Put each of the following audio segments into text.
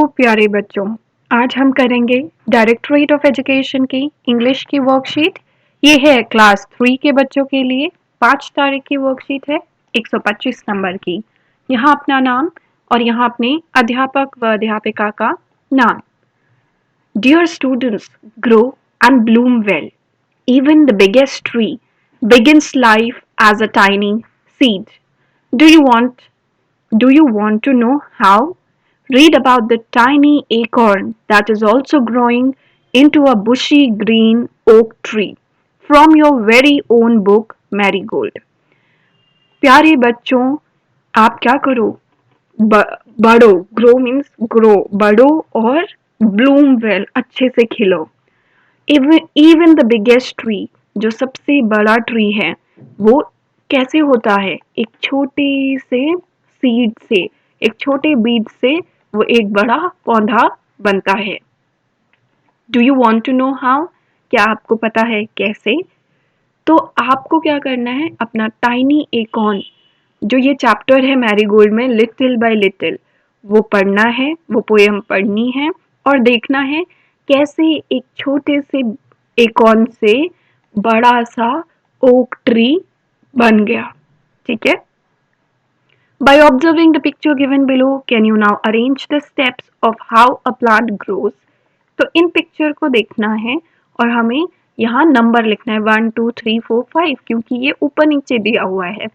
Hello प्यारे बच्चों। आज हम करेंगे डायरेक्टरेट ऑफ एजुकेशन की इंग्लिश की वर्कशीट। ये है क्लास 3 के बच्चों के लिए 5 तारीख की वर्कशीट है 125 नंबर की। यहाँ अपना नाम और यहाँ अपने अध्यापक व अध्यापिका का नाम। Dear students, grow and bloom well. Even the biggest tree begins life as a tiny seed. Do you want Do you want to know how? Read about the tiny acorn that is also growing into a bushy green oak tree from your very own book Marigold. प्यारे बच्चों, आप क्या करो? बढ़ो, grow means grow, बढ़ो और Bloom well, अच्छे से खिलो। इवन द बिगेस्ट ट्री, जो सबसे बड़ा ट्री है, वो कैसे होता है? एक छोटे से सीड से, एक छोटे बीज से वो एक बड़ा पौधा बनता है। Do you want to know how? क्या आपको पता है कैसे? तो आपको क्या करना है, अपना टाइनी एकॉर्न, जो ये चैप्टर है मैरीगोल्ड में, लिटिल बाय लिटिल, वो पढ़ना है, वो पोएम पढ़नी है और देखना है कैसे एक छोटे से एकॉर्न से बड़ा सा ओक ट्री बन गया। ठीक है? By observing the picture given below, can you now arrange the steps of how a plant grows? तो इन पिक्चर को देखना है और हमें यहाँ नंबर लिखना है 1 2 3 4 5, क्योंकि ये ऊपर नीचे दिया हुआ है।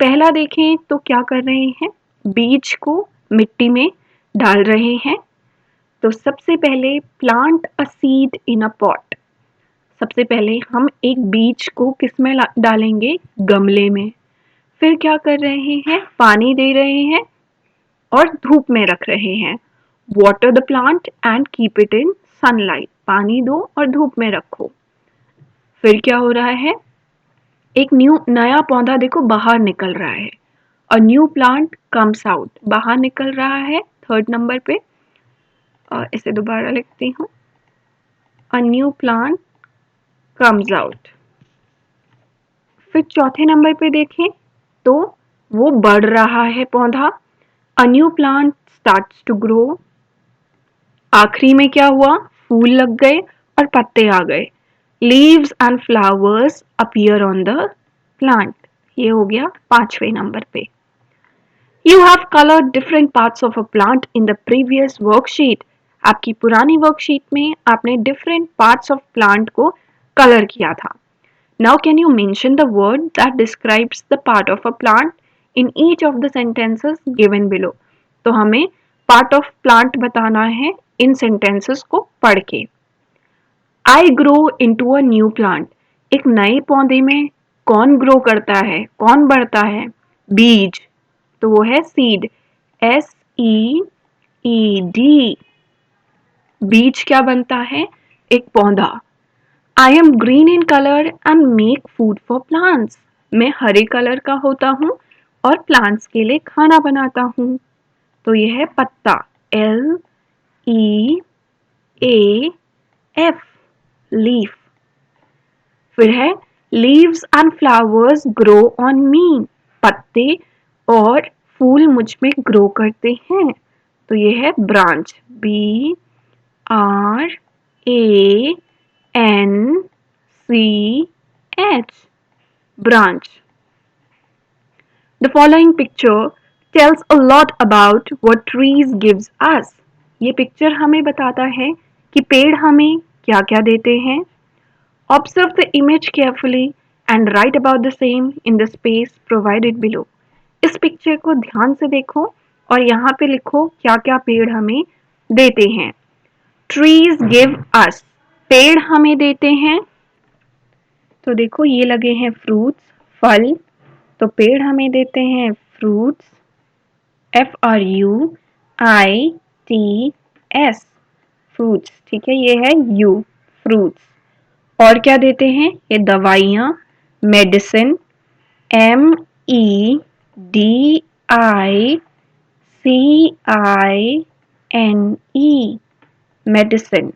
पहला देखें तो क्या कर रहे हैं, बीज को मिट्टी में डाल रहे हैं। तो सबसे पहले plant a seed in a pot, सबसे पहले हम एक बीज को किस में डालेंगे, गमले में। फिर क्या कर रहे हैं, पानी दे रहे हैं और धूप में रख रहे हैं। Water the plant and keep it in sunlight, पानी दो और धूप में रखो। फिर क्या हो रहा है, एक नया पौधा देखो बाहर निकल रहा है। अ न्यू प्लांट कम्स आउट, बाहर निकल रहा है थर्ड नंबर पे। और इसे दोबारा लिखती हूँ, अ न्यू प्लांट कम्स आउट। फिर चौथे नंबर पे देखें तो वो बढ़ रहा है पौधा। A new plant starts to grow. आखिरी में क्या हुआ, फूल लग गए और पत्ते आ गए। Leaves and flowers appear on the plant. ये हो गया 5वें नंबर पे। You have colored different parts of a plant in the previous worksheet. आपकी पुरानी वर्कशीट में आपने different parts of plant को कलर किया था। Now can you mention the word that describes the part of a plant in each of the sentences given below? तो हमें part of plant बताना है इन sentences को पढ़ के। I grow into a new plant. एक नए पौधे में कौन ग्रो करता है, कौन बढ़ता है? बीज, तो वो है सीड, SEED। बीज क्या बनता है, एक पौधा। I am green in color and make food for plants. मैं हरे कलर का होता हूँ और प्लांट्स के लिए खाना बनाता हूँ। तो यह है पत्ता, LEAF, लीफ। फिर है leaves and flowers grow on me. पत्ते और फूल मुझ में ग्रो करते हैं। तो ये है branch, BRANCH, branch. The following picture tells a lot about what trees gives us. ये पिक्चर हमें बताता है कि पेड़ हमें क्या क्या देते हैं। Observe the image carefully and write about the same in the space provided below. इस पिक्चर को ध्यान से देखो और यहाँ पे लिखो क्या क्या पेड़ हमें देते हैं। Trees give us, पेड़ हमें देते हैं। तो देखो ये लगे हैं फ्रूट्स, फल, तो पेड़ हमें देते हैं फ्रूट्स, FRUITS, फ्रूट्स। ठीक है, ये है यू, फ्रूट्स। और क्या देते हैं, ये दवाइयाँ, मेडिसिन, MEDICINE, मेडिसिन।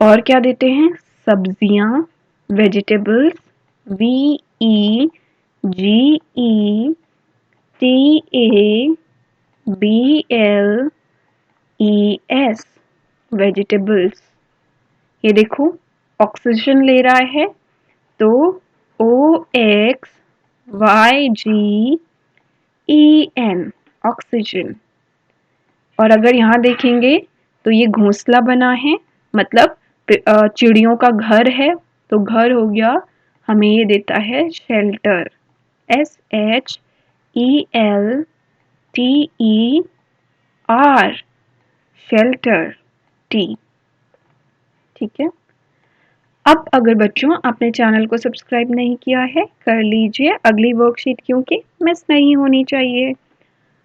और क्या देते हैं, सब्जियां, वेजिटेबल्स, VEGETABLES, VEGETABLES वेजिटेबल्स। ये देखो ऑक्सीजन ले रहा है तो OXYGEN ऑक्सीजन। और अगर यहाँ देखेंगे तो ये घोंसला बना है, मतलब चिड़ियों का घर है, तो घर हो गया, हमें ये देता है शेल्टर, SHELTER, शेल्टर टी। ठीक है। अब अगर बच्चों आपने चैनल को सब्सक्राइब नहीं किया है, कर लीजिए अगली वर्कशीट क्योंकि मिस नहीं होनी चाहिए।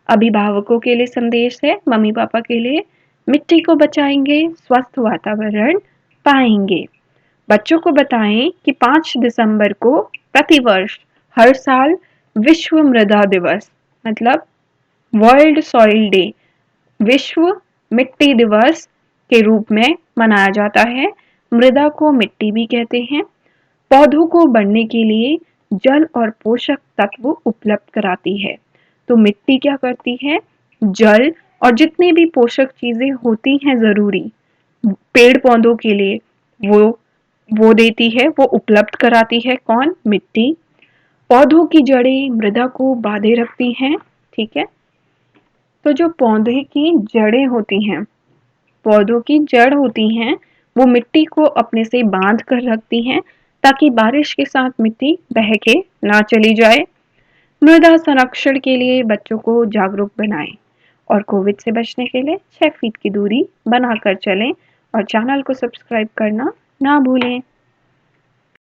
अभिभावकों के लिए संदेश है, मम्मी पापा के लिए, मिट्टी को बचाएंगे, स्वस्थ वातावरण पाएंगे। बच्चों को बताएं कि 5 दिसंबर को प्रतिवर्ष हर साल विश्व मृदा दिवस, मतलब वर्ल्ड सॉइल डे, विश्व मिट्टी दिवस के रूप में मनाया जाता है। मृदा को मिट्टी भी कहते हैं। पौधों को बढ़ने के लिए जल और पोषक तत्व उपलब्ध कराती है। तो मिट्टी क्या करती है? जल और जितनी भी पोषक चीजें होती हैं जरूरी पेड़ पौधों के लिए, वो देती है, वो उपलब्ध कराती है। कौन? मिट्टी। पौधों की जड़ें मृदा को बांधे रखती हैं। ठीक है। तो जो पौधे की जड़ें होती हैं, पौधों की जड़ होती हैं, वो मिट्टी को अपने से बांध कर रखती हैं ताकि बारिश के साथ मिट्टी बह के ना चली जाए। मृदा संरक्षण के लिए बच्चों को जागरूक बनाएं और कोविड से बचने के लिए 6 फीट की दूरी बनाकर चलें और चैनल को सब्सक्राइब करना ना भूलें।